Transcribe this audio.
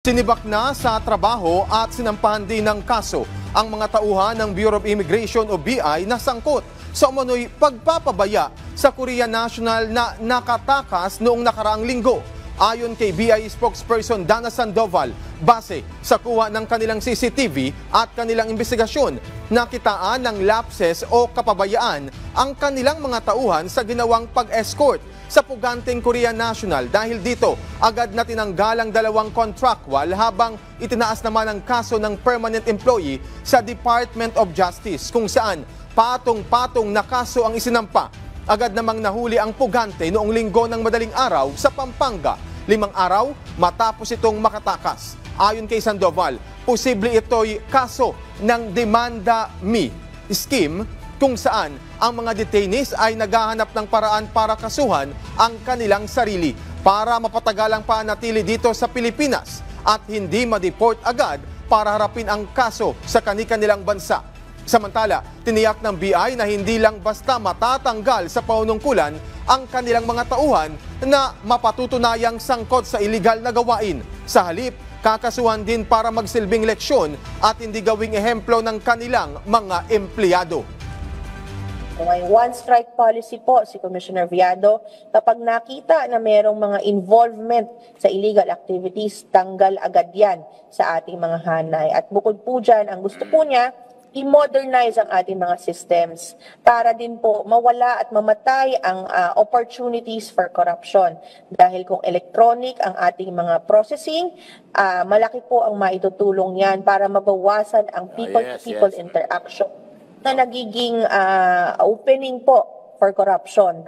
Sinibak na sa trabaho at sinampahan din ng kaso ang mga tauhan ng Bureau of Immigration o BI na sangkot sa umano'y pagpapabaya sa Korea National na nakatakas noong nakaraang linggo. Ayon kay BI spokesperson Dana Sandoval, base sa kuha ng kanilang CCTV at kanilang investigasyon, nakitaan ng lapses o kapabayaan ang kanilang mga tauhan sa ginawang pag-escort sa puganteng Korea National. Dahil dito, agad na tinanggal ang dalawang contractual habang itinaas naman ang kaso ng permanent employee sa Department of Justice kung saan patong-patong na kaso ang isinampa. Agad namang nahuli ang pugante noong linggo ng madaling araw sa Pampanga, 5 araw matapos itong makatakas. Ayon kay Sandoval, posible ito'y kaso ng demanda me scheme kung saan ang mga detainees ay naghahanap ng paraan para kasuhan ang kanilang sarili para mapatagalang panatili dito sa Pilipinas at hindi ma-deport agad para harapin ang kaso sa kani-kanilang bansa. Samantala, tiniyak ng BI na hindi lang basta matatanggal sa panunungkulan ang kanilang mga tauhan na mapatutunayang sangkot sa iligal na gawain. Sa halip, kakasuhan din para magsilbing leksyon at hindi gawing ehemplo ng kanilang mga empleyado. May one-strike policy po si Commissioner Viado. Kapag nakita na mayroong mga involvement sa illegal activities, tanggal agad yan sa ating mga hanay. At bukod po dyan, ang gusto po niya, i-modernize ang ating mga systems para din po mawala at mamatay ang opportunities for corruption. Dahil kung electronic ang ating mga processing, malaki po ang maitutulong yan para mabawasan ang people-to-people interaction na nagiging opening po for corruption.